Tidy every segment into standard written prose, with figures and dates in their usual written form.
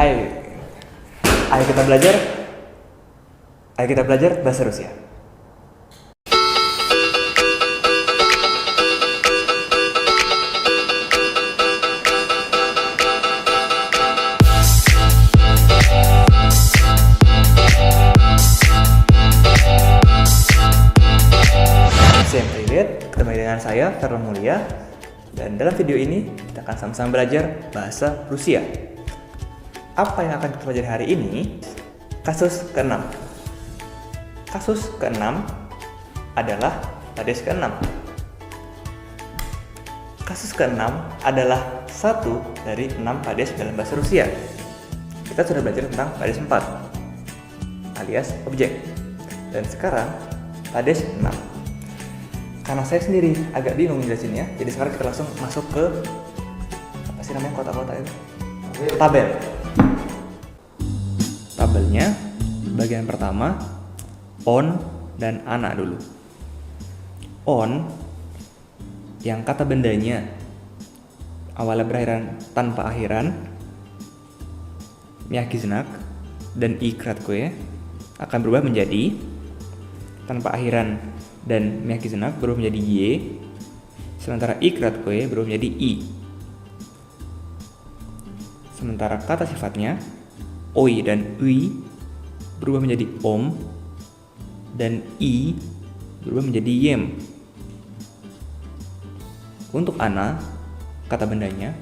Ayo, ayo kita belajar. Ayo kita belajar bahasa Rusia. Всем привет, kembali dengan saya Ferlan Mulia. Dan dalam video ini kita akan sama-sama belajar bahasa Rusia. Apa yang akan kita pelajari hari ini? Kasus ke-6. Kasus ke-6 adalah Pades ke-6. Kasus ke-6 adalah satu dari 6 Pades dalam bahasa Rusia. Kita sudah belajar tentang Pades 4 alias objek. Dan sekarang Pades 6. Karena saya sendiri agak bingung jelasinnya, jadi sekarang kita langsung masuk ke apa sih namanya kotak-kotak itu? Tabel. Tabelnya bagian pertama on dan ana dulu. On yang kata bendanya awalnya berakhiran tanpa akhiran, miyaki znak dan i kratkoe akan berubah menjadi tanpa akhiran dan miyaki znak berubah menjadi y, sementara i kratkoe berubah menjadi i. Sementara kata sifatnya oi dan ui berubah menjadi om dan i berubah menjadi yem. Untuk ana, kata bendanya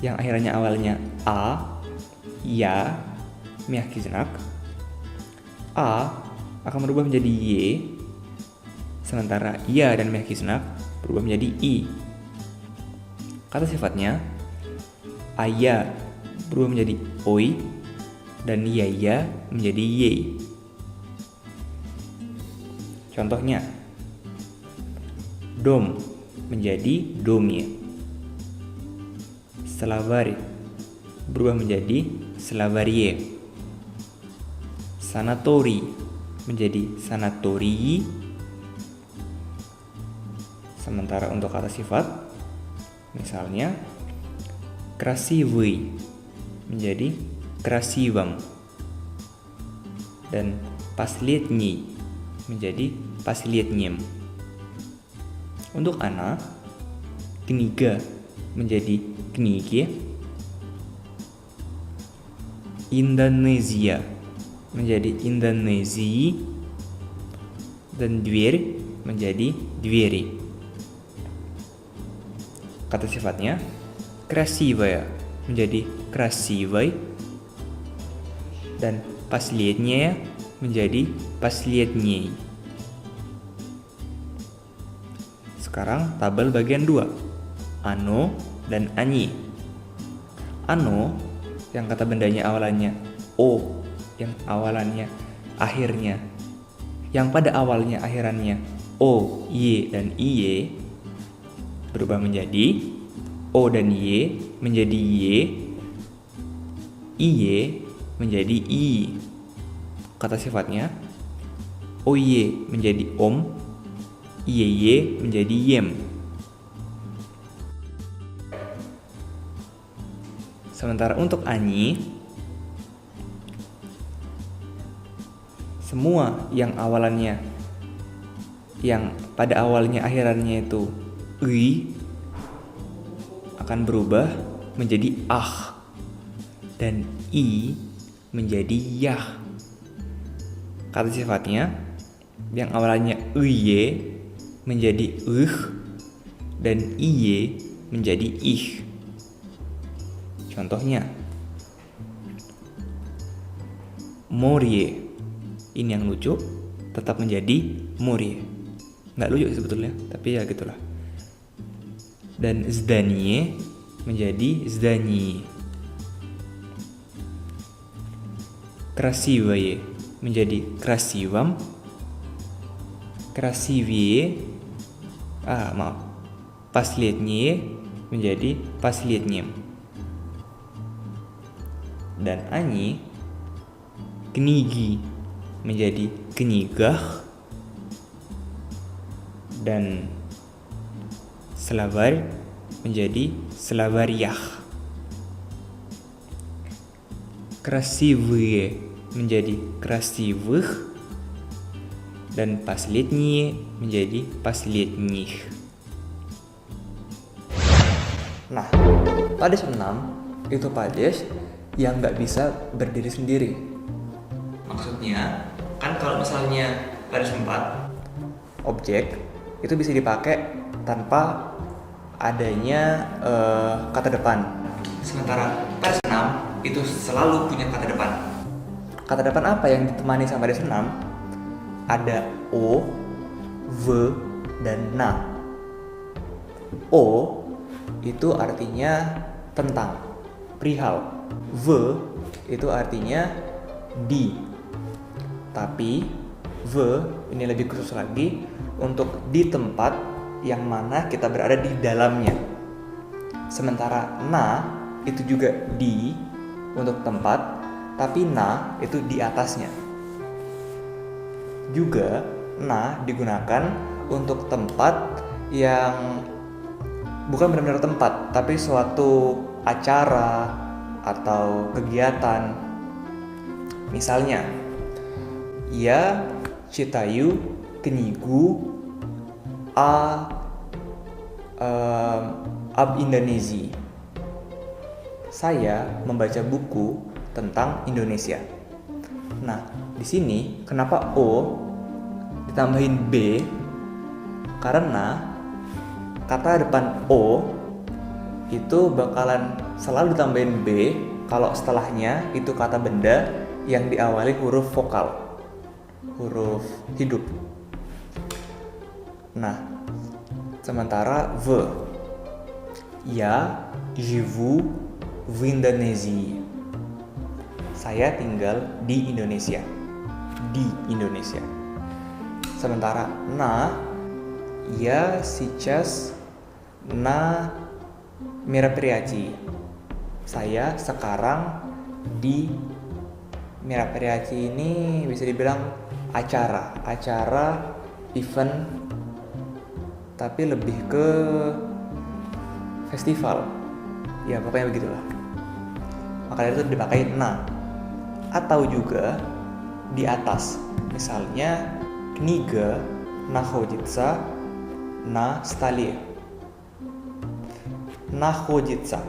yang akhirannya awalnya a, ya, miyaki znak, a akan berubah menjadi y, sementara ya dan miyaki znak berubah menjadi i. Kata sifatnya aya berubah menjadi oi dan yaya menjadi ye. Contohnya, dom menjadi domye, slavari berubah menjadi slavarie, sanatori menjadi sanatori. Sementara untuk kata sifat, misalnya krasivy menjadi krasivem dan paslietny menjadi paslietnyem. Untuk ana, kniga menjadi knigie, Indonesia menjadi Indonezii, dan dver menjadi двери. Kata sifatnya красивая menjadi красивой dan последняя menjadi последней. Sekarang tabel bagian 2, ano dan ani. Ano yang kata bendanya awalannya o, yang awalannya akhirnya, yang pada awalnya akhirannya o, y dan iy berubah menjadi o dan y menjadi y, iy menjadi i. Kata sifatnya oye menjadi om, iye menjadi yem. Sementara untuk ani, semua yang awalannya, yang pada awalnya akhirannya itu ui akan berubah menjadi ah dan i menjadi yah. Kata sifatnya yang awalnya uye menjadi dan iye menjadi ih. Contohnya morie, ini yang lucu, tetap menjadi morie. Nggak lucu sebetulnya, tapi ya gitulah. Dan zdanie menjadi zdanyi, krasivое menjadi krasivem, krasivее последнее menjadi последнем. Dan ani, kniги menjadi книгах dan словарь menjadi словарях. красивые menjadi красивых, dan последние menjadi последних. Nah, pades 6 itu pades yang nggak bisa berdiri sendiri. Maksudnya, kan kalau misalnya pades 4, objek itu bisa dipakai tanpa adanya kata depan. Sementara pades 6 itu selalu punya kata depan. Kata depan apa yang ditemani sama pades 6? Ada o, v, dan na. O itu artinya tentang, perihal. V itu artinya di. Tapi v ini lebih khusus lagi untuk di tempat yang mana kita berada di dalamnya. Sementara na itu juga di untuk tempat, tapi na itu di atasnya. Juga na digunakan untuk tempat yang bukan benar-benar tempat, tapi suatu acara atau kegiatan. Misalnya, я читаю книгу об Индонезии. Saya membaca buku tentang Indonesia. Nah, di sini kenapa O ditambahin B? Karena kata depan O itu bakalan selalu ditambahin B kalau setelahnya itu kata benda yang diawali huruf vokal, huruf hidup. Nah, sementara V, я живу в Индонезии. Saya tinggal di Indonesia. Di Indonesia. Sementara на, я сейчас на мероприятии. Saya sekarang di мероприятии. Ini bisa dibilang acara event, tapi lebih ke festival. Ya pokoknya begitulah. Maka dari itu dipakai na. Atau juga di atas. Misalnya книга находится на столе. Находится.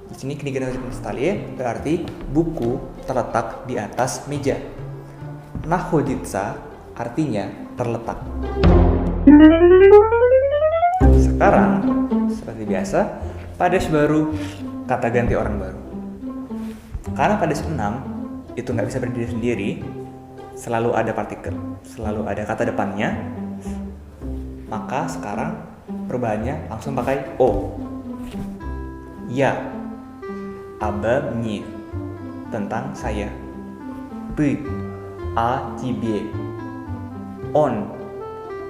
Di sini kniga naходится на столе berarti buku terletak di atas meja. Находится artinya terletak. Sekarang seperti biasa, pades baru, kata ganti orang baru. Karena pades 6 itu nggak bisa berdiri sendiri, selalu ada partikel, selalu ada kata depannya, maka sekarang perubahannya langsung pakai O. Ya, обо мне, tentang saya. Ты, о тебе. Он,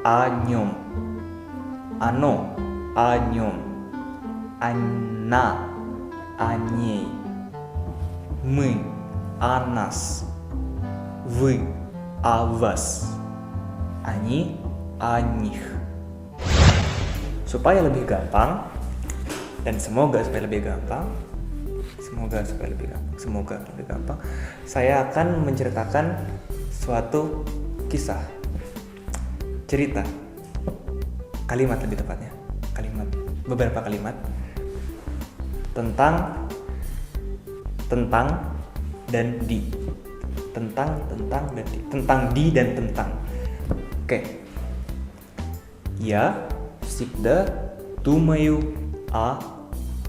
о нем. Оно, о нем. Она, о ней. Мы, о нас. Вы, о вас. Они, о них. Supaya lebih gampang, dan semoga lebih gampang, saya akan menceritakan suatu kisah, cerita, kalimat lebih tepatnya, beberapa kalimat tentang dan di, tentang di dan tentang. Oke. Я всегда думаю о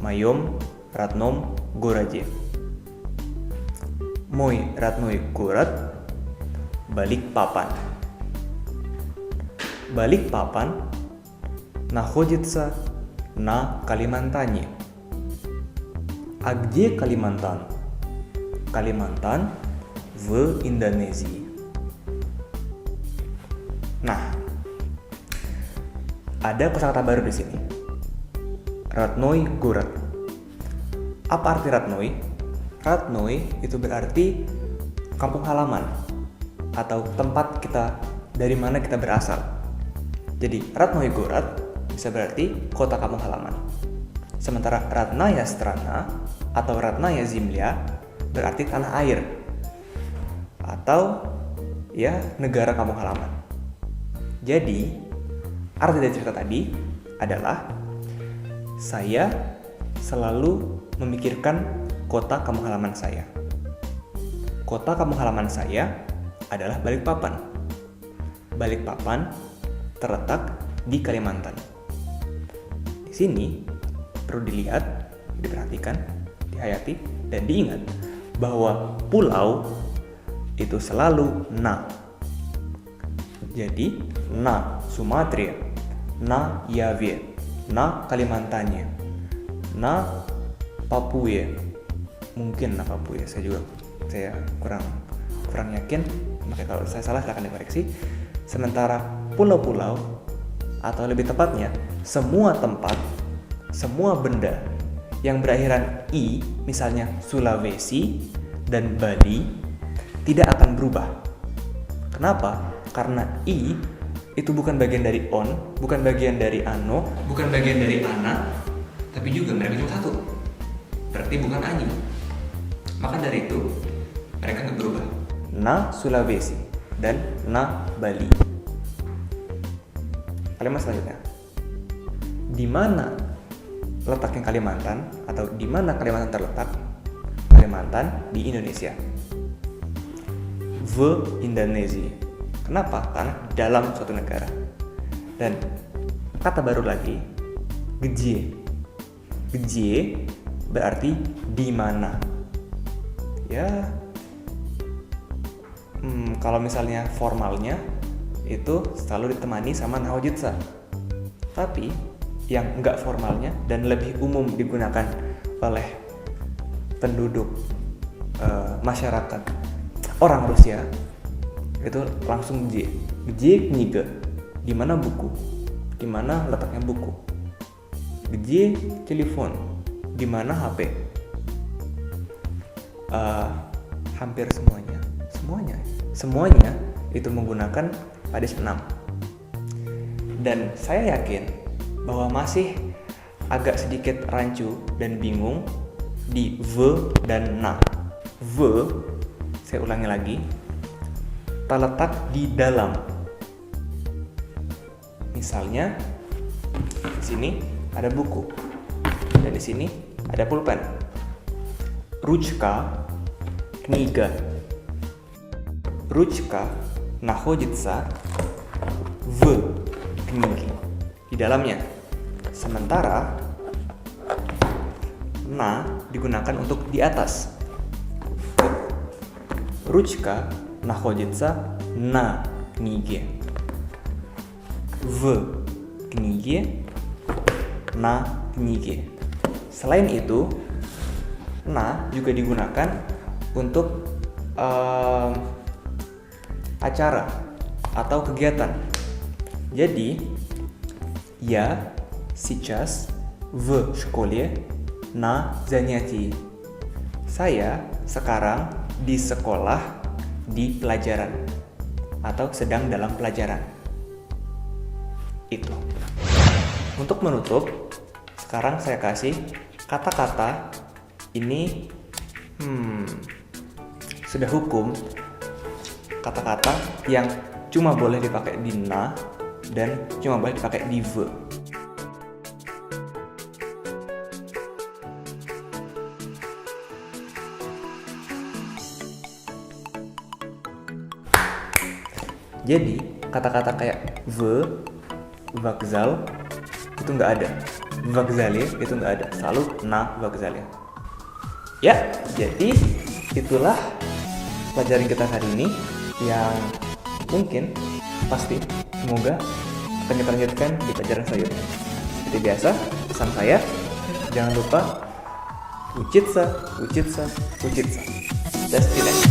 моем родном городе. Мой родной город Баликпапан. Баликпапан находится на Калимантане. А где Калимантан? Kalimantan в Индонезии. Nah, ada kosakata baru di sini. Родной город. Apa arti Родной? Родной itu berarti kampung halaman atau tempat kita dari mana kita berasal. Jadi Родной город bisa berarti kota kampung halaman. Sementara Родная страна atau Родная земля berarti tanah air atau ya negara kampung halaman. Jadi arti dari cerita tadi adalah saya selalu memikirkan kota kampung halaman saya. Kota kampung halaman saya adalah Balikpapan. Balikpapan terletak di Kalimantan. Di sini perlu dilihat, diperhatikan, dihayati, dan diingat bahwa pulau itu selalu na. Jadi na Sumatera, na Java, na Kalimantannya, na Papua. Mungkin na Papua, saya kurang yakin, makanya kalau saya salah silahkan dikoreksi. Sementara pulau-pulau, atau lebih tepatnya semua tempat, semua benda yang berakhiran i, misalnya Sulawesi dan Bali, tidak akan berubah. Kenapa? Karena i itu bukan bagian dari on, bukan bagian dari ano, bukan bagian dari ana, tapi juga mereka cuma satu, berarti bukan anyi. Maka dari itu mereka nggak berubah. Na Sulawesi dan na Bali. Kalimat selanjutnya, di mana letaknya Kalimantan atau di mana Kalimantan terletak? Kalimantan di Indonesia. V Indonesia. Kenapa? Karena dalam suatu negara. Dan kata baru lagi, gdzie. Gdzie berarti di mana. Ya, kalau misalnya formalnya itu selalu ditemani sama nahojitsa. Tapi yang enggak formalnya dan lebih umum digunakan oleh penduduk masyarakat orang Rusia itu langsung gdzie. Gdzie kniga, di mana buku, di mana letaknya buku. Gdzie telepon, di mana HP. Hampir semuanya itu menggunakan pades 6. Dan saya yakin bahwa masih agak sedikit rancu dan bingung di v dan na. V, saya ulangi lagi, terletak di dalam. Misalnya di sini ada buku dan di sini ada pulpen. Ruchka, kniga. Ruchka находится в книге, di dalamnya. Sementara na digunakan untuk di atas. Ручка находится на книге. В книге, на книге. Selain itu, na juga digunakan untuk acara atau kegiatan. Jadi, я сейчас в школе на занятии. Saya sekarang di sekolah di pelajaran atau sedang dalam pelajaran. Itu. Untuk menutup, sekarang saya kasih kata-kata ini sudah hukum, kata-kata yang cuma boleh dipakai di na dan cuma boleh dipakai di v. Jadi kata-kata kayak vokzal itu nggak ada, vokzalnya itu nggak ada, selalu na vokzalnya. Ya, jadi itulah pelajaran kita hari ini yang mungkin pasti semoga akan kita lanjutkan di pelajaran selanjutnya. Seperti biasa, pesan saya jangan lupa учиться, учиться, учиться. До свидания.